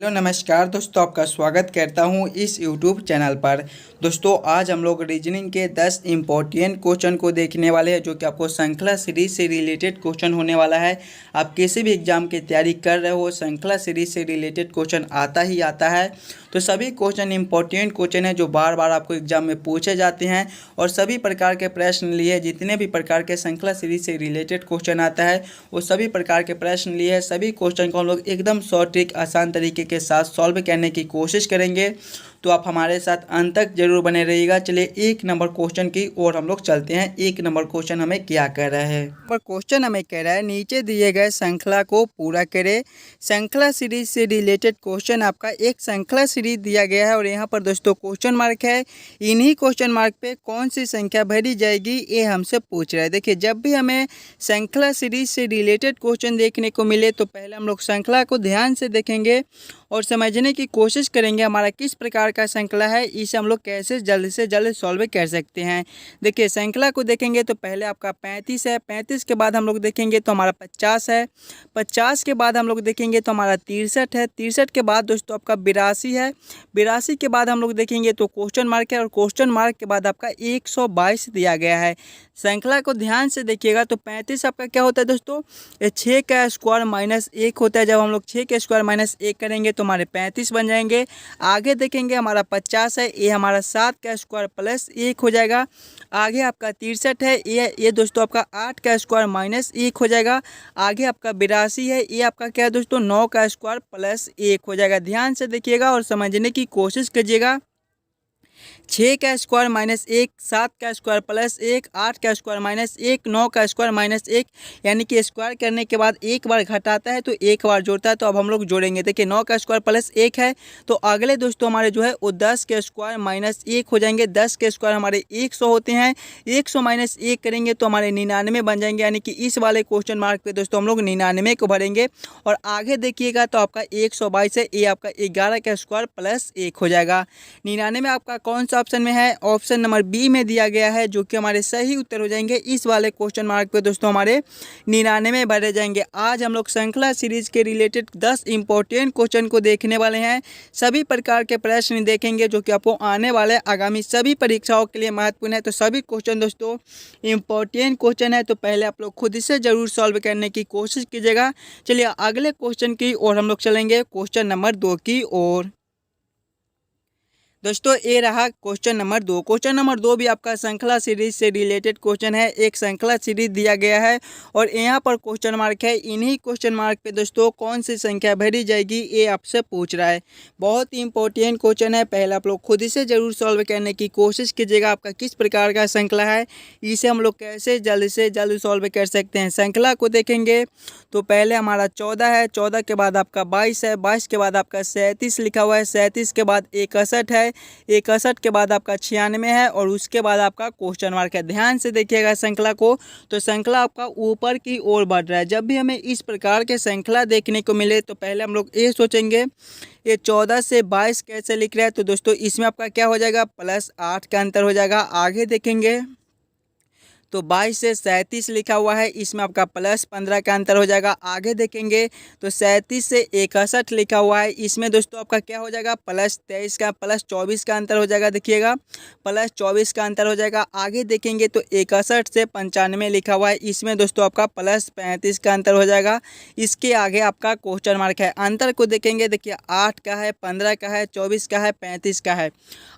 Hello नमस्कार दोस्तों, आपका स्वागत करता हूं इस यूट्यूब चैनल पर। दोस्तों आज हम लोग रीजनिंग के 10 इम्पोर्टेंट क्वेश्चन को देखने वाले हैं, जो कि आपको श्रृंखला सीरीज से रिलेटेड क्वेश्चन होने वाला है। आप किसी भी एग्जाम की तैयारी कर रहे हो, श्रृंखला सीरीज से रिलेटेड क्वेश्चन आता ही आता है। तो सभी क्वेश्चन इम्पोर्टेंट क्वेश्चन है जो बार बार आपको एग्जाम में पूछे जाते हैं, और सभी प्रकार के प्रश्न लिए जितने भी प्रकार के श्रृंखला सीरीज से रिलेटेड क्वेश्चन आता है वो सभी प्रकार के प्रश्न लिए है। सभी क्वेश्चन को हम लोग एकदम शॉर्ट ट्रिक आसान तरीके के साथ सॉल्व करने की कोशिश करेंगे, तो आप हमारे साथ अंत तक जरूर बने रहिएगा। चलिए एक नंबर क्वेश्चन की ओर हम लोग चलते हैं। एक नंबर क्वेश्चन हमें क्या कह रहा है? नंबर क्वेश्चन हमें कह रहा है नीचे दिए गए श्रृंखला को पूरा करें। श्रृंखला सीरीज से रिलेटेड क्वेश्चन आपका एक श्रृंखला सीरीज दिया गया है, और यहाँ पर दोस्तों क्वेश्चन मार्क है। इन्हीं क्वेश्चन मार्क पे कौन सी संख्या भरी जाएगी ये हमसे पूछ रहा है। देखिए, जब भी हमें श्रृंखला सीरीज से रिलेटेड क्वेश्चन देखने को मिले तो पहले हम लोग श्रृंखला को ध्यान से देखेंगे और समझने की कोशिश करेंगे हमारा किस प्रकार का श्रृंखला है, इसे हम लोग कैसे जल्द से जल्द सॉल्व कर सकते हैं। देखिए, श्रृंखला को देखेंगे तो पहले आपका 35 है, 35 के बाद हम लोग देखेंगे तो हमारा 50 है, 50 के बाद हम लोग देखेंगे तो हमारा 63 है, 63 के बाद दोस्तों आपका 82 है, 82 के बाद हम लोग देखेंगे तो क्वेश्चन मार्क है, और क्वेश्चन मार्क के बाद आपका 122 दिया गया है। श्रृंखला को ध्यान से देखिएगा तो 35 आपका क्या होता है दोस्तों, 6 का स्क्वायर माइनस 1 होता है। जब हम लोग 6 का स्क्वायर माइनस 1 करेंगे तो हमारे 35 बन जाएंगे। आगे देखेंगे हमारा 50 है, ये हमारा 7 का स्क्वायर प्लस 1 हो जाएगा। आगे आपका 63 है, ये दोस्तों आपका 8 का स्क्वायर माइनस 1 हो जाएगा। आगे आपका 82 है, ये आपका क्या है दोस्तों 9 का स्क्वायर प्लस 1 हो जाएगा। ध्यान से देखिएगा और समझने की कोशिश कीजिएगा। 6 का स्क्वायर माइनस 1, 7 का स्क्वायर प्लस 1, 8 का स्क्वायर माइनस 1, 9 का स्क्वायर माइनस 1, यानी कि स्क्वायर करने के बाद एक बार घटाता है तो एक बार जोड़ता है। तो अब हम लोग जोड़ेंगे। देखिए, 9 का स्क्वायर प्लस 1 है, तो अगले दोस्तों हमारे जो है वो 10 के स्क्वायर माइनस 1 हो जाएंगे। 10 के स्क्वायर हमारे 100 होते हैं, 100 माइनस 1 करेंगे तो हमारे 99 बन जाएंगे, यानी कि इस वाले क्वेश्चन मार्क पे दोस्तों हम लोग 99 को भरेंगे। और आगे देखिएगा तो आपका 122 है, ये आपका 11 का स्क्वायर प्लस 1 हो जाएगा। 99 आपका कौन सा ऑप्शन में है? ऑप्शन नंबर बी में दिया गया है, जो कि हमारे सही उत्तर हो जाएंगे। इस वाले क्वेश्चन मार्क पे दोस्तों हमारे 99 भरे जाएंगे। आज हम लोग श्रृंखला सीरीज के रिलेटेड 10 इंपॉर्टेंट क्वेश्चन को देखने वाले हैं। सभी प्रकार के प्रश्न देखेंगे जो कि आपको आने वाले आगामी सभी परीक्षाओं के लिए महत्वपूर्ण है। तो सभी क्वेश्चन दोस्तों इंपॉर्टेंट क्वेश्चन है, तो पहले आप लोग खुद से जरूर सॉल्व करने की कोशिश कीजिएगा। चलिए अगले क्वेश्चन की ओर हम लोग चलेंगे, क्वेश्चन नंबर 2 की ओर। दोस्तों ये रहा क्वेश्चन नंबर 2। क्वेश्चन नंबर 2 भी आपका श्रृंखला सीरीज से रिलेटेड क्वेश्चन है। एक श्रृंखला सीरीज दिया गया है और यहाँ पर क्वेश्चन मार्क है। इन्हीं क्वेश्चन मार्क पे दोस्तों कौन सी संख्या भरी जाएगी ये आपसे पूछ रहा है। बहुत ही इंपॉर्टेंट क्वेश्चन है, पहले आप लोग खुद से जरूर सॉल्व करने की कोशिश कीजिएगा। आपका किस प्रकार का श्रृंखला है, इसे हम लोग कैसे जल्द से जल्द सॉल्व कर सकते हैं। श्रृंखला को देखेंगे तो पहले हमारा 14 है, 14 के बाद आपका 22 है, 22 के बाद आपका 37 लिखा हुआ है, 37 के बाद 61 है, 61 के बाद आपका 96 है, और उसके बाद आपका क्वेश्चन मार्क है। ध्यान से देखिएगा श्रृंखला को, तो श्रृंखला आपका ऊपर की ओर बढ़ रहा है। जब भी हमें इस प्रकार के श्रृंखला देखने को मिले तो पहले हम लोग ये सोचेंगे ये 14 से 22 कैसे लिख रहा है। तो दोस्तों इसमें आपका क्या हो जाएगा, +8 का अंतर हो जाएगा। आगे देखेंगे तो 22 से 37 लिखा हुआ है, इसमें आपका +15 का अंतर हो जाएगा। आगे देखेंगे तो 37 से 61 लिखा हुआ है, इसमें दोस्तों आपका क्या हो जाएगा, +23 का +24 का अंतर हो जाएगा। देखिएगा +24 का अंतर हो जाएगा। आगे देखेंगे तो 61 से 95 लिखा हुआ है, इसमें दोस्तों आपका +35 का अंतर हो जाएगा। इसके आगे आपका क्वेश्चन मार्क है। अंतर को देखेंगे, देखिए 8 का है, 15 का है, 24 का है, 35 का है।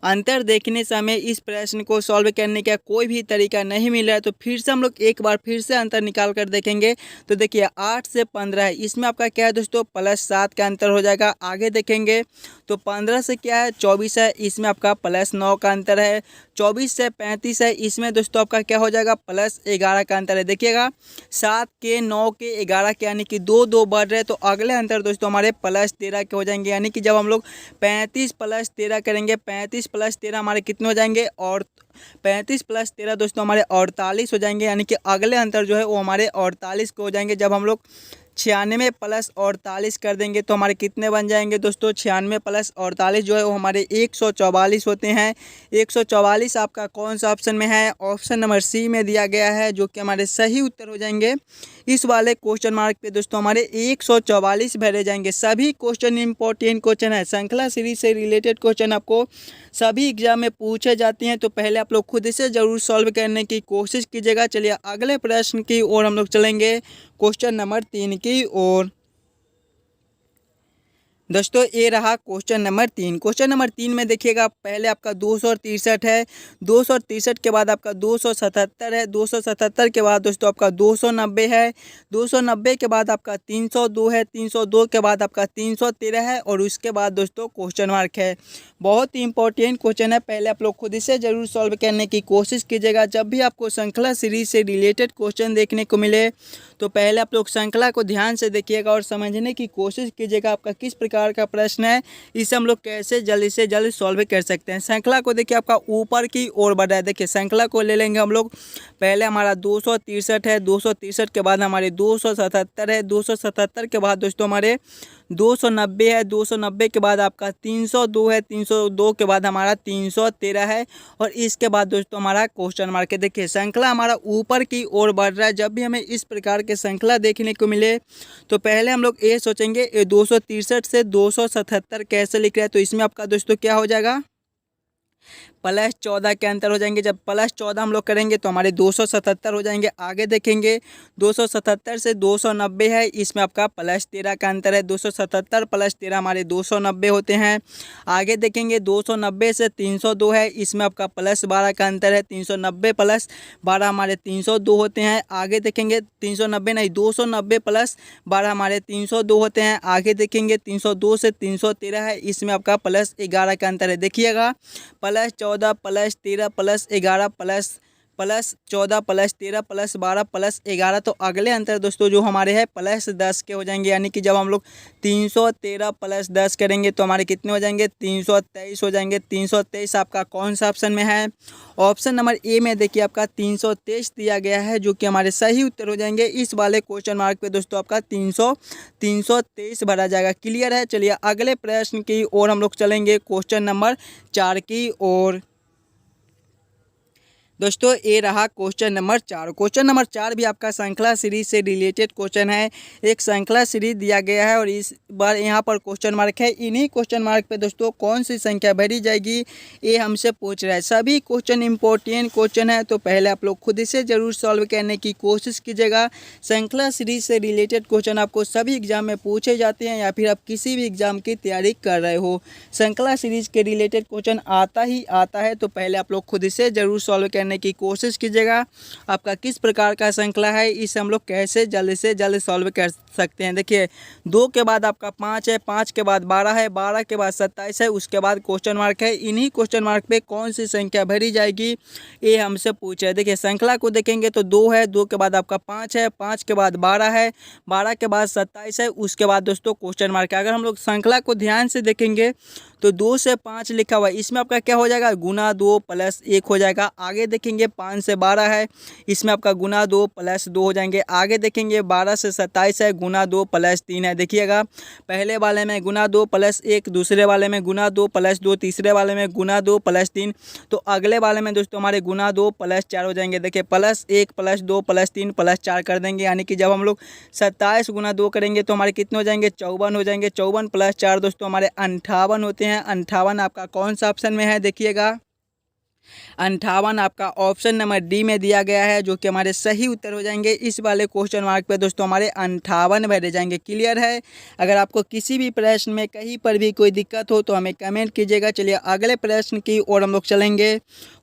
अंतर देखने से हमें इस प्रश्न को सॉल्व करने का कोई भी तरीका नहीं मिल रहा है, तो फिर से हम लोग एक बार फिर से अंतर निकाल कर देखेंगे। तो देखिए 8 से 15 है, इसमें आपका क्या है दोस्तों, +7 का अंतर हो जाएगा। आगे देखेंगे तो 15 से क्या है, 24 है, इसमें आपका +9 का अंतर है। 24 से 35 है, इसमें दोस्तों आपका क्या हो जाएगा, +11 का अंतर है। देखिएगा 7 के 9 के 11 के, यानी कि 2 बढ़ रहे, तो अगले अंतर दोस्तों हमारे +13 के हो जाएंगे। यानी कि जब हम लोग 35 + 13 करेंगे, 35 + 13 हमारे कितने हो जाएंगे, और 35 + 13 दोस्तों हमारे 48 हो जाएंगे। यानी कि अगले अंतर जो है वो हमारे 48 के हो जाएंगे। जब हम लोग 96 + 48 कर देंगे तो हमारे कितने बन जाएंगे दोस्तों, 96 + 48 जो है वो हमारे 144 होते हैं। 144 आपका कौन सा ऑप्शन में है? ऑप्शन नंबर सी में दिया गया है, जो कि हमारे सही उत्तर हो जाएंगे। इस वाले क्वेश्चन मार्क पे दोस्तों हमारे 144 भरे जाएंगे। सभी क्वेश्चन इंपॉर्टेंट क्वेश्चन है, श्रृंखला सीरीज से रिलेटेड क्वेश्चन आपको सभी एग्जाम में पूछे जाते हैं। तो पहले आप लोग खुद से ज़रूर सॉल्व करने की कोशिश कीजिएगा। चलिए अगले प्रश्न की ओर हम लोग चलेंगे, क्वेश्चन नंबर 3 की ओर। दोस्तों ये रहा क्वेश्चन नंबर 3। क्वेश्चन नंबर 3 में देखिएगा, पहले आपका 263 है, 263 के बाद आपका 277 है, 277 के बाद दोस्तों आपका 290 है, 290 के बाद आपका 302 है, 302 के बाद आपका 313 है और उसके बाद दोस्तों क्वेश्चन मार्क है। बहुत ही इंपॉर्टेंट क्वेश्चन है, पहले आप लोग खुद से ज़रूर सॉल्व करने की कोशिश कीजिएगा। जब भी आपको श्रृंखला सीरीज से रिलेटेड क्वेश्चन देखने को मिले तो पहले आप लोग श्रृंखला को ध्यान से देखिएगा और समझने की कोशिश कीजिएगा आपका किस प्रकार का प्रश्न है, इसे हम लोग कैसे जल्द से जल्द सॉल्व कर सकते हैं। श्रृंखला को देखिए आपका ऊपर की ओर बढ़ा है। देखिए श्रृंखला को ले लेंगे हम लोग, पहले हमारा 263 है, 263 के बाद हमारे 277 है, 277 के बाद दोस्तों हमारे 290 है, 290 के बाद आपका 302 है, 302 के बाद हमारा 313 है और इसके बाद दोस्तों हमारा क्वेश्चन मार्क है। देखिए श्रृंखला हमारा ऊपर की ओर बढ़ रहा है। जब भी हमें इस प्रकार के श्रृंखला देखने को मिले तो पहले हम लोग ये सोचेंगे 263 से 277 कैसे लिख रहे हैं। तो इसमें आपका दोस्तों क्या हो जाएगा, +14 के अंतर हो जाएंगे। जब +14 हम लोग करेंगे तो हमारे 277 हो जाएंगे। आगे देखेंगे 277 से 290 है, इसमें आपका +13 का अंतर है। 277 + 13 हमारे 290 होते हैं। आगे देखेंगे 290 से 302 है, इसमें आपका +12 का अंतर है। 390 + 12 हमारे 302 होते हैं। आगे देखेंगे 390 नहीं, 290 + 12 हमारे 302 होते हैं। आगे देखेंगे 302 से 313 है, इसमें आपका +11 का अंतर है। देखिएगा +14 + 13 + 11 +14 + 13 + 12 + 11, तो अगले अंतर दोस्तों जो हमारे हैं +10 के हो जाएंगे। यानी कि जब हम लोग 313 + 10 करेंगे तो हमारे कितने हो जाएंगे, 323 हो जाएंगे। 323 आपका कौन सा ऑप्शन में है, ऑप्शन नंबर ए में देखिए आपका 323 दिया गया है, जो कि हमारे सही उत्तर हो जाएंगे। इस वाले क्वेश्चन मार्क पे दोस्तों आपका 323 भरा जाएगा। क्लियर है। चलिए अगले प्रश्न की ओर हम लोग चलेंगे, क्वेश्चन नंबर 4 की ओर। दोस्तों ये रहा क्वेश्चन नंबर 4। क्वेश्चन नंबर 4 भी आपका श्रृंखला सीरीज से रिलेटेड क्वेश्चन है। एक श्रृंखला सीरीज दिया गया है और इस बार यहाँ पर क्वेश्चन मार्क है। इन्हीं क्वेश्चन मार्क पे दोस्तों कौन सी संख्या भरी जाएगी ये हमसे पूछ रहा है। सभी क्वेश्चन इंपॉर्टेंट क्वेश्चन है, तो पहले आप लोग खुद से ज़रूर सॉल्व करने की कोशिश कीजिएगा। श्रृंखला सीरीज से रिलेटेड क्वेश्चन आपको सभी एग्जाम में पूछे जाते हैं, या फिर आप किसी भी एग्जाम की तैयारी कर रहे हो, श्रृंखला सीरीज के रिलेटेड क्वेश्चन आता ही आता है। तो पहले आप लोग खुद से ज़रूर सॉल्व करने की कोशिश कीजिएगा। आपका किस प्रकार का श्रृंखला है, इसे हम लोग कैसे जल्द से जल्द सॉल्व कर सकते हैं। देखिए 2 के बाद आपका 5 है, 5 के बाद 12 है, 12 के बाद 27 है, उसके बाद क्वेश्चन मार्क है। इन्हीं क्वेश्चन मार्क पे कौन सी संख्या भरी जाएगी ये हमसे पूछे है। देखिए श्रृंखला को देखेंगे तो 2 है, 2 के बाद आपका 5 है, 5 के बाद 12 है, 12 के बाद 27 है, उसके बाद दोस्तों क्वेश्चन मार्क है। अगर हम लोग श्रृंखला को ध्यान से देखेंगे तो 2 से 5 लिखा हुआ है, इसमें आपका क्या हो जाएगा, गुना 2 + 1 हो जाएगा। आगे देखेंगे 5 से 12 है, इसमें आपका गुना 2 + 2 हो जाएंगे। आगे देखेंगे 12 से 27 है, गुना 2 + 3 है। देखिएगा पहले वाले में गुना 2 + 1, दूसरे वाले में गुना 2 + 2, तीसरे वाले में गुना 2 + 3, तो अगले वाले में दोस्तों हमारे गुना 2 + 4 हो जाएंगे। देखिए +1 + 2 + 3 + 4 कर देंगे, यानी कि जब हम लोग 27 गुना 2 करेंगे तो हमारे कितने हो जाएंगे, 54 हो जाएंगे। 54 + 4 दोस्तों हमारे 58 होते हैं। 58 आपका कौन सा ऑप्शन में है, देखिएगा 58 आपका ऑप्शन नंबर डी में दिया गया है, जो कि हमारे सही उत्तर हो जाएंगे। इस वाले क्वेश्चन मार्क पे दोस्तों हमारे 58 भरे जाएंगे। क्लियर है। अगर आपको किसी भी प्रश्न में कहीं पर भी कोई दिक्कत हो तो हमें कमेंट कीजिएगा। चलिए अगले प्रश्न की ओर हम लोग चलेंगे,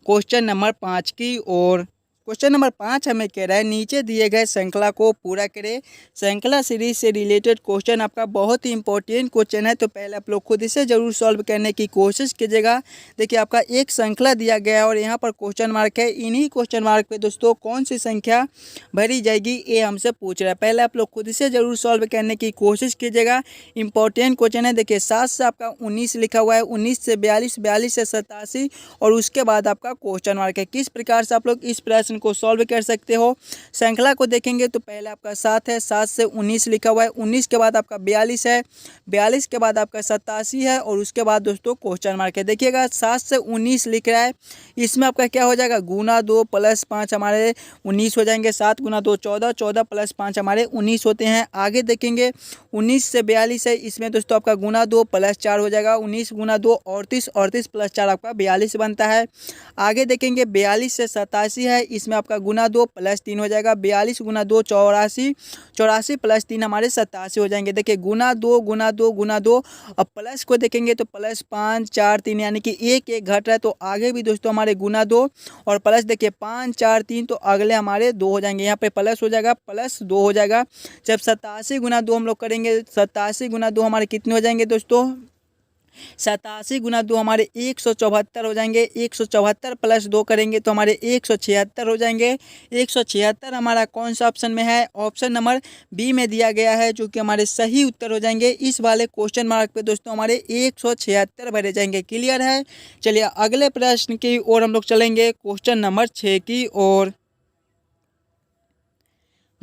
क्वेश्चन नंबर 5 की ओर। क्वेश्चन नंबर 5 हमें कह रहा है, नीचे दिए गए श्रृंखला को पूरा करें। श्रृंखला सीरीज से रिलेटेड क्वेश्चन आपका बहुत ही इंपॉर्टेंट क्वेश्चन है, तो पहले आप लोग खुद से ज़रूर सॉल्व करने की कोशिश कीजिएगा। देखिए आपका एक श्रृंखला दिया गया है और यहाँ पर क्वेश्चन मार्क है। इन्हीं क्वेश्चन मार्क पे दोस्तों कौन सी संख्या भरी जाएगी ये हमसे पूछ रहा है। पहले आप लोग खुद से ज़रूर सॉल्व करने की कोशिश कीजिएगा। इंपॉर्टेंट क्वेश्चन है। देखिए 7 से आपका 19 लिखा हुआ है, 19 से 42, 42 से 87 और उसके बाद आपका क्वेश्चन मार्क है। किस प्रकार से आप लोग इस प्रश्न को सॉल्व कर सकते हो। श्रृंखला को देखेंगे तो पहले आपका 7 है, 7 से 19 लिखा हुआ है, 19 के बाद आपका 42 है, 42 के बाद आपका 87 है और उसके बाद दोस्तों क्वेश्चन मार्क है। देखिएगा 7 से 19 लिख रहा है, इसमें आपका क्या हो जाएगा गुना 2 प्लस 5 हमारे 19 हो जाएंगे। 7 गुना 2 14, 14 प्लस 5 हमारे 19 होते हैं। आगे देखेंगे 19 से 42 है, इसमें दोस्तों आपका गुना 2 प्लस 4 हो जाएगा। 19 गुना 2 38, 38 प्लस 4 आपका 42 बनता है। आगे देखेंगे 42 से 87 है, इसमें आपका गुना 2 प्लस 3 हो जाएगा। 42 गुना 2 84, 84 प्लस 3 हमारे 87 हो जाएंगे। देखिए गुना 2 गुना 2 गुना 2, अब प्लस को देखेंगे तो प्लस 5 4 3 यानी कि एक एक घट रहा है, तो आगे भी दोस्तों हमारे गुना 2 और प्लस देखिए 5 4 3, तो अगले हमारे 2 हो जाएंगे। यहाँ पे प्लस हो जाएगा, प्लस 2 हो जाएगा। जब 87 गुना 2 हम लोग करेंगे, 87 गुना 2 हमारे कितने हो जाएंगे दोस्तों, 87 गुना 2 हमारे 174 हो जाएंगे। 174 प्लस 2 करेंगे तो हमारे 176 हो जाएंगे। 176 हमारा कौन सा ऑप्शन में है, ऑप्शन नंबर बी में दिया गया है, जो कि हमारे सही उत्तर हो जाएंगे। इस वाले क्वेश्चन मार्क पे दोस्तों हमारे 176 भरे जाएंगे। क्लियर है। चलिए अगले प्रश्न की ओर हम लोग चलेंगे, क्वेश्चन नंबर 6 की ओर।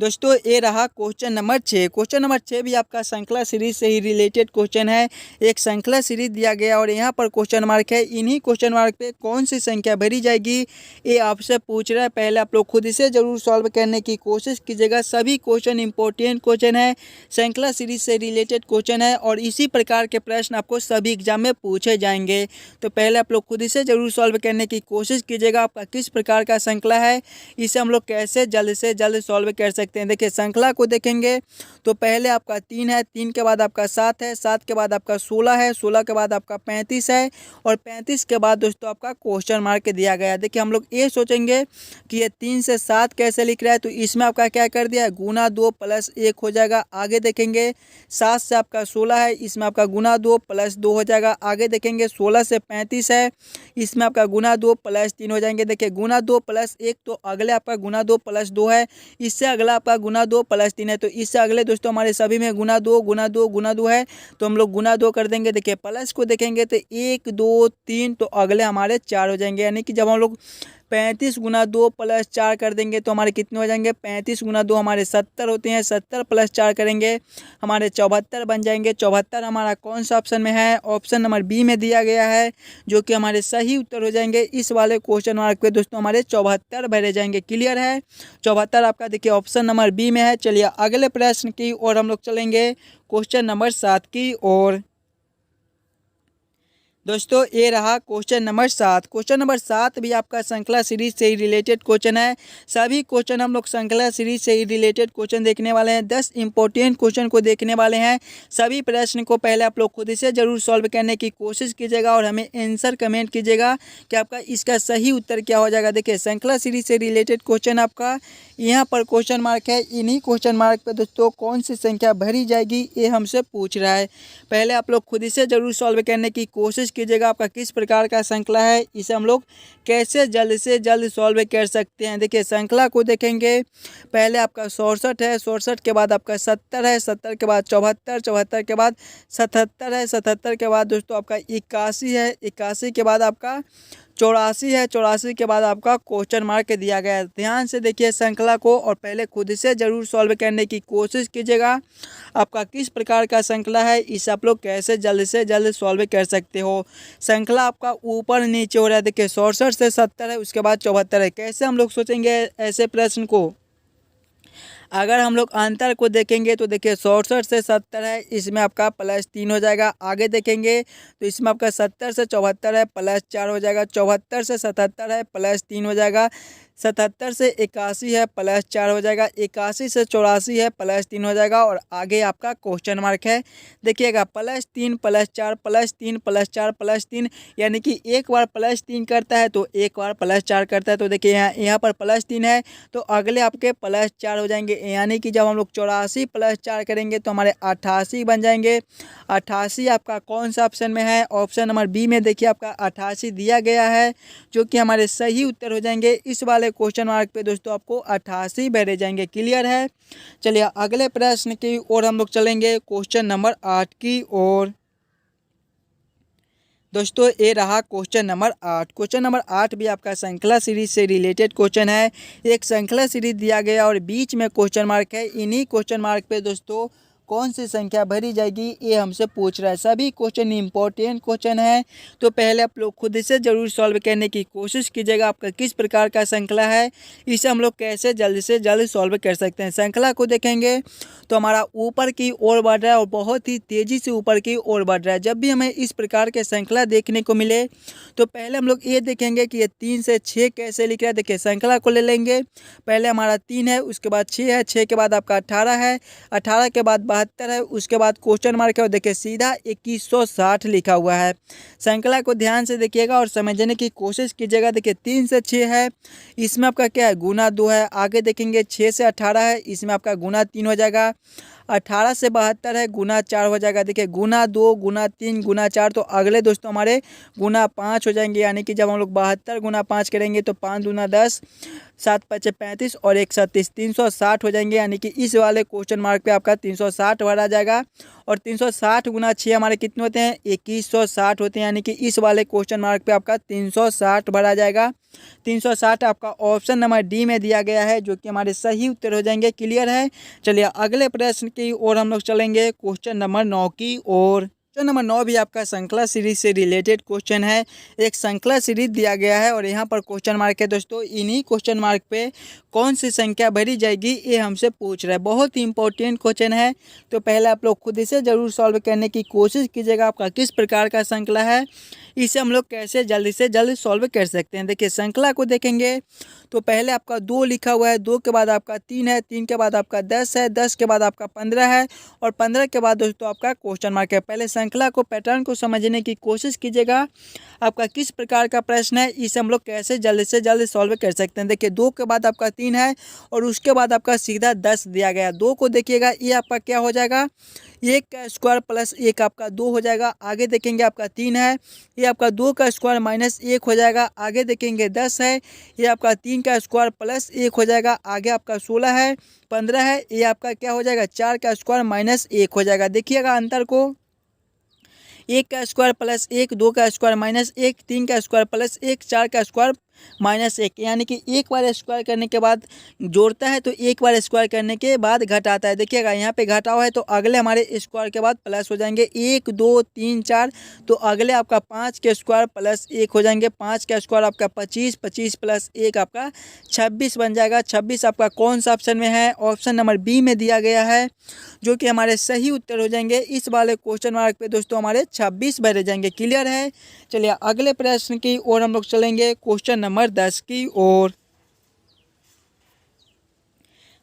दोस्तों ये रहा क्वेश्चन नंबर 6। क्वेश्चन नंबर 6 भी आपका श्रृंखला सीरीज से ही रिलेटेड क्वेश्चन है। एक श्रृंखला सीरीज दिया गया और यहाँ पर क्वेश्चन मार्क है। इन्हीं क्वेश्चन मार्क पे कौन सी संख्या भरी जाएगी ये आपसे पूछ रहा है। पहले आप लोग खुद इसे जरूर सॉल्व करने की कोशिश कीजिएगा। सभी क्वेश्चन इंपॉर्टेंट क्वेश्चन है, श्रृंखला सीरीज से रिलेटेड क्वेश्चन है और इसी प्रकार के प्रश्न आपको सभी एग्जाम में पूछे जाएंगे। तो पहले आप लोग खुद इसे जरूर सॉल्व करने की कोशिश कीजिएगा। आपका किस प्रकार का श्रृंखला है, इसे हम लोग कैसे जल्द से जल्द सॉल्व कर सकते हैं। देखिए श्रृंखला को देखेंगे तो पहले आपका 3 है, 3 के बाद आपका 7 है, 7 के बाद आपका 16 है, 16 के बाद आपका 35 है और 35 के बाद दोस्तों आपका क्वेश्चन मार्क दिया गया है। देखिए हम लोग ये सोचेंगे कि ये 3 से 7 कैसे लिख रहा है, तो इसमें आपका क्या कर दिया है, गुना 2 प्लस 1 हो जाएगा। आगे देखेंगे 7 से आपका 16 है, इसमें आपका गुना 2 प्लस 2 हो जाएगा। आगे देखेंगे 16 से 35 है, इसमें आपका गुना 2 प्लस 3 हो जाएंगे। देखिए गुना 2 प्लस 1, तो अगले आपका गुना 2 प्लस 2 है, इससे अगला आपका गुना 2 प्लस 3 है, तो इससे अगले दोस्तों हमारे सभी में गुना 2 गुना 2 गुना 2 है, तो हम लोग गुना 2 कर देंगे। देखिए प्लस को देखेंगे तो 1 2 3, तो अगले हमारे 4 हो जाएंगे। यानी कि जब हम लोग 35 गुना 2 प्लस 4 कर देंगे तो हमारे कितने हो जाएंगे, 35 गुना 2 हमारे 70 होते हैं, 70 प्लस 4 करेंगे हमारे 74 बन जाएंगे। 74 हमारा कौन सा ऑप्शन में है, ऑप्शन नंबर बी में दिया गया है, जो कि हमारे सही उत्तर हो जाएंगे। इस वाले क्वेश्चन मार्क पे दोस्तों हमारे 74 भरे जाएंगे। क्लियर है। 74 आपका देखिए ऑप्शन नंबर बी में है। चलिए अगले प्रश्न की ओर हम लोग चलेंगे, क्वेश्चन नंबर 7 की ओर। दोस्तों ये रहा क्वेश्चन नंबर 7। क्वेश्चन नंबर 7 भी आपका श्रृंखला सीरीज से ही रिलेटेड क्वेश्चन है। सभी क्वेश्चन हम लोग श्रृंखला सीरीज से ही रिलेटेड क्वेश्चन देखने वाले हैं। 10 इंपॉर्टेंट क्वेश्चन को देखने वाले हैं। सभी प्रश्न को पहले आप लोग खुद से जरूर सॉल्व करने की कोशिश कीजिएगा और हमें आंसर कमेंट कीजिएगा कि आपका इसका सही उत्तर क्या हो जाएगा। देखिए श्रृंखला सीरीज से रिलेटेड क्वेश्चन आपका यहाँ पर क्वेश्चन मार्क है। इन्हीं क्वेश्चन मार्क पर दोस्तों कौन सी संख्या भरी जाएगी ये हमसे पूछ रहा है। पहले आप लोग खुद से जरूर सॉल्व करने की कोशिश कीजिएगा। आपका किस प्रकार का श्रृंखला है, इसे हम लोग कैसे जल्द से जल्द सॉल्व कर सकते हैं। देखिए श्रृंखला को देखेंगे, पहले आपका 67 है, 67 के बाद आपका 70 है, 70 के बाद 74, 74 के बाद 77 है, 77 के बाद दोस्तों आपका 81 है, 81 के बाद आपका 84 है, 84 के बाद आपका क्वेश्चन मार्क दिया गया है। ध्यान से देखिए श्रृंखला को और पहले खुद से जरूर सॉल्व करने की कोशिश कीजिएगा। आपका किस प्रकार का श्रृंखला है, इसे आप लोग कैसे जल्द से जल्द सॉल्व कर सकते हो। श्रृंखला आपका ऊपर नीचे हो रहा है। देखिए 67 से 70 है, उसके बाद 74 है। कैसे हम लोग सोचेंगे ऐसे प्रश्न को, अगर हम लोग अंतर को देखेंगे तो देखिए 67 से 70 है, इसमें आपका प्लस 3 हो जाएगा। आगे देखेंगे तो इसमें आपका 70 से 74 है, प्लस 4 हो जाएगा। 74 से 77 है, प्लस 3 हो जाएगा। 77 से 81 है, प्लस 4 हो जाएगा। 81 से 84 है, प्लस 3 हो जाएगा और आगे आपका क्वेश्चन मार्क है। देखिएगा plus 3 plus 4 plus 3 plus 4 plus 3, यानी कि एक बार प्लस 3 करता है तो एक बार प्लस 4 करता है। तो देखिए यहाँ पर प्लस 3 है तो अगले आपके प्लस 4 हो जाएंगे। यानी कि जब हम लोग 84 प्लस 4 करेंगे तो हमारे 88 बन जाएंगे। 88 आपका कौन सा ऑप्शन में है, ऑप्शन नंबर बी में देखिए आपका 88 दिया गया है, जो कि हमारे सही उत्तर हो जाएंगे। इस वाले क्वेश्चन मार्क पे दोस्तों आपको 88 भरे जाएंगे। क्लियर है। चलिए अगले प्रश्न की ओर हम लोग चलेंगे, क्वेश्चन नंबर 8 की ओर। दोस्तों ये रहा क्वेश्चन नंबर 8। क्वेश्चन नंबर 8 भी आपका श्रृंखला सीरीज से रिलेटेड क्वेश्चन है। एक श्रृंखला सीरीज दिया गया और बीच में क्वेश्चन मार्क है। इन्हीं क्वेश्चन मार्क पे दोस्तों कौन सी संख्या भरी जाएगी ये हमसे पूछ रहा है। सभी क्वेश्चन इंपॉर्टेंट क्वेश्चन है, तो पहले आप लोग खुद से ज़रूर सॉल्व करने की कोशिश कीजिएगा। आपका किस प्रकार का श्रृंखला है, इसे हम लोग कैसे जल्द से जल्द सॉल्व कर सकते हैं। श्रृंखला को देखेंगे तो हमारा ऊपर की ओर बढ़ रहा है और बहुत ही तेज़ी से ऊपर की ओर बढ़ रहा है। जब भी हमें इस प्रकार के श्रृंखला देखने को मिले तो पहले हम लोग ये देखेंगे कि ये 3 से 6 कैसे लिख रहा है। देखिए श्रृंखला को ले लेंगे, पहले हमारा 3 है, उसके बाद 6 है, 6 के बाद आपका 18 है, 18 के बाद 72 है, उसके बाद क्वेश्चन मार्क है और देखिए सीधा 2160 लिखा हुआ है। श्रृंखला को ध्यान से देखिएगा और समझने की कोशिश कीजिएगा। देखिए 3 से 6 है, इसमें आपका क्या है गुना 2 है। आगे देखेंगे 6 से 18 है, इसमें आपका गुना 3 हो जाएगा। 18 से 72 है, गुना 4 हो जाएगा। देखिए गुना 2 गुना 3 गुना 4, तो अगले दोस्तों हमारे गुना 5 हो जाएंगे। यानी कि जब हम लोग 72 गुना 5 करेंगे तो 5 दूना 10, 7 पचे 35 और 1 37 360 हो जाएंगे। यानी कि इस वाले क्वेश्चन मार्क पे आपका 360 भरा जाएगा। और 360 गुना 6 हमारे कितने होते हैं, 2160 होते हैं। यानी कि इस वाले क्वेश्चन मार्क पे आपका 360 भरा जाएगा। 360 आपका ऑप्शन नंबर डी में दिया गया है, जो कि हमारे सही उत्तर हो जाएंगे। क्लियर है। चलिए अगले प्रश्न की ओर हम लोग चलेंगे, क्वेश्चन नंबर 9 की ओर। क्वेश्चन नंबर 9 भी आपका श्रृंखला सीरीज से रिलेटेड क्वेश्चन है। एक श्रृंखला सीरीज दिया गया है और यहाँ पर क्वेश्चन मार्क है दोस्तों। इन्हीं क्वेश्चन मार्क पे कौन सी संख्या भरी जाएगी ये हमसे पूछ रहा है। बहुत ही इंपॉर्टेंट क्वेश्चन है, तो पहले आप लोग खुद से ज़रूर सॉल्व करने की कोशिश कीजिएगा। आपका किस प्रकार का श्रृंखला है, इसे हम लोग कैसे जल्दी से जल्द सॉल्व कर सकते हैं। देखिए श्रृंखला को देखेंगे तो पहले आपका 2 लिखा हुआ है, 2 के बाद आपका 3 है, 3 के बाद आपका 10 है, 10 के बाद आपका 15 है और 15 के बाद दोस्तों आपका क्वेश्चन मार्क है। पहले श्रृंखला को पैटर्न को समझने की कोशिश कीजिएगा। आपका किस प्रकार का प्रश्न है, इसे हम लोग कैसे जल्द से जल्द सॉल्व कर सकते हैं। देखिए 2 के बाद आपका 3 है और उसके बाद आपका सीधा 10 दिया गया। 2 को देखिएगा, ये आपका क्या हो जाएगा, 1 का स्क्वायर प्लस 1 आपका 2 हो जाएगा। आगे देखेंगे आपका 3 है, ये आपका 2 का स्क्वायर माइनस 1 हो जाएगा। आगे देखेंगे 10 है, ये आपका 3 का स्क्वायर प्लस 1 हो जाएगा। आगे आपका 16 है, 15 है, ये आपका क्या हो जाएगा, 4 का स्क्वायर माइनस 1 हो जाएगा। देखिएगा अंतर को, 1 का स्क्वायर प्लस 1, 2 का स्क्वायर माइनस 1, 3 का स्क्वायर प्लस 1, 4 का स्क्वायर माइनस 1। यानी कि एक बार स्क्वायर करने के बाद जोड़ता है तो एक बार स्क्वायर करने के बाद घटाता है। देखिएगा यहाँ पे घटा हुआ है तो अगले हमारे स्क्वायर के बाद प्लस हो जाएंगे। 1 2 3 4, तो अगले आपका 5 के स्क्वायर प्लस 1 हो जाएंगे। 5 का स्क्वायर आपका 25, 25 प्लस 1 आपका 26 बन जाएगा। 26 आपका कौन सा ऑप्शन में है, ऑप्शन नंबर बी में दिया गया है, जो कि हमारे सही उत्तर हो जाएंगे। इस वाले क्वेश्चन मार्क पे दोस्तों हमारे 26 भरे जाएंगे। क्लियर है। चलिए अगले प्रश्न की ओर हम लोग चलेंगे, क्वेश्चन नंबर 10 की ओर।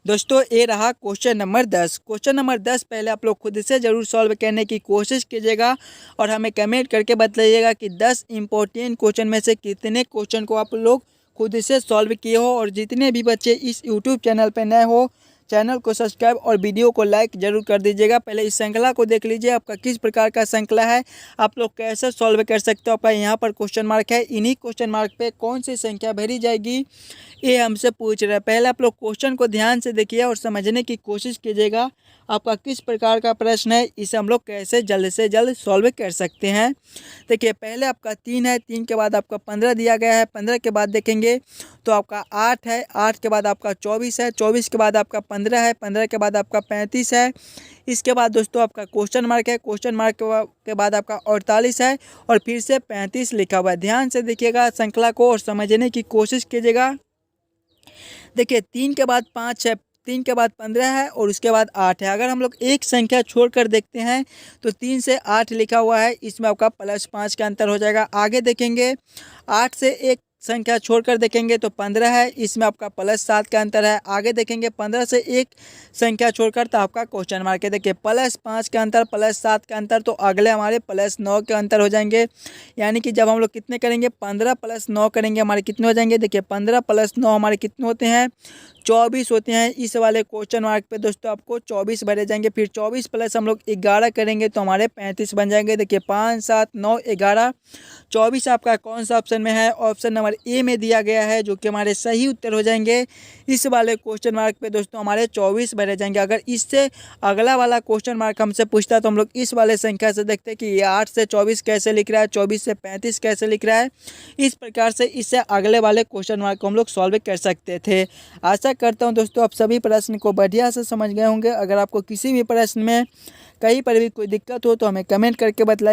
दोस्तों ये रहा क्वेश्चन नंबर 10। क्वेश्चन नंबर 10 पहले आप लोग खुद से ज़रूर सॉल्व करने की कोशिश कीजिएगा और हमें कमेंट करके बताइएगा कि 10 इंपॉर्टेंट क्वेश्चन में से कितने क्वेश्चन को आप लोग खुद से सॉल्व किए हो। और जितने भी बच्चे इस यूट्यूब चैनल पर नए हो, चैनल को सब्सक्राइब और वीडियो को लाइक जरूर कर दीजिएगा। पहले इस श्रृंखला को देख लीजिए, आपका किस प्रकार का श्रृंखला है, आप लोग कैसे सॉल्व कर सकते हो। आपका यहाँ पर क्वेश्चन मार्क है, इन्हीं क्वेश्चन मार्क पे कौन सी संख्या भरी जाएगी ये हमसे पूछ रहे हैं। पहले आप लोग क्वेश्चन को ध्यान से देखिए और समझने की कोशिश कीजिएगा। आपका किस प्रकार का प्रश्न है, इसे हम लोग कैसे जल्द से जल्द सॉल्व कर सकते हैं। देखिए पहले आपका 3 है, 3 के बाद आपका 15 दिया गया है। 15 के बाद देखेंगे तो आपका 8 है, 8 के बाद आपका 24 है, 24 के बाद आपका 15 है, 15 के बाद आपका 35 है। इसके बाद दोस्तों आपका क्वेश्चन मार्क है, क्वेश्चन मार्क के बाद आपका 48 है और फिर से 35 लिखा हुआ है। ध्यान से देखिएगा श्रृंखला को और समझने की कोशिश कीजिएगा। देखिए 3 के बाद 5 है, 3 के बाद 15 है और उसके बाद 8 है। अगर हम लोग एक संख्या छोड़कर देखते हैं तो 3 से 8 लिखा हुआ है, इसमें आपका प्लस 5 का अंतर हो जाएगा। आगे देखेंगे 8 से एक संख्या छोड़कर देखेंगे तो 15 है, इसमें आपका प्लस 7 का अंतर है। आगे देखेंगे 15 से एक संख्या छोड़कर तो आपका क्वेश्चन मार्क है। देखिए प्लस 5 का अंतर, प्लस 7 का अंतर, तो अगले हमारे प्लस 9 के अंतर हो जाएंगे। यानी कि जब हम लोग कितने करेंगे, 15 प्लस 9 करेंगे, हमारे कितने हो जाएंगे। देखिए 15 प्लस 9 हमारे कितने होते हैं, 24 होते हैं। इस वाले क्वेश्चन मार्क पे दोस्तों आपको 24 भरे जाएंगे। फिर 24 प्लस हम लोग 11 करेंगे तो हमारे 35 बन जाएंगे। देखिए 5 7 9 11, 24 आपका कौन सा ऑप्शन में है, ऑप्शन नंबर नंबर ए में दिया गया है, जो कि हमारे सही उत्तर हो जाएंगे। इस वाले क्वेश्चन मार्क पे दोस्तों हमारे 24 भरे जाएंगे। अगर इससे अगला वाला क्वेश्चन मार्क हमसे पूछता है तो हम लोग इस वाले संख्या से देखते हैं कि ये 8 से 24 कैसे लिख रहा है, 24 से 35 कैसे लिख रहा है। इस प्रकार से इससे अगले वाले क्वेश्चन मार्क को हम लोग सॉल्व कर सकते थे। आशा करता हूँ दोस्तों आप सभी प्रश्न को बढ़िया से समझ गए होंगे। अगर आपको किसी भी प्रश्न में कहीं पर भी कोई दिक्कत हो तो हमें कमेंट करके बताइए।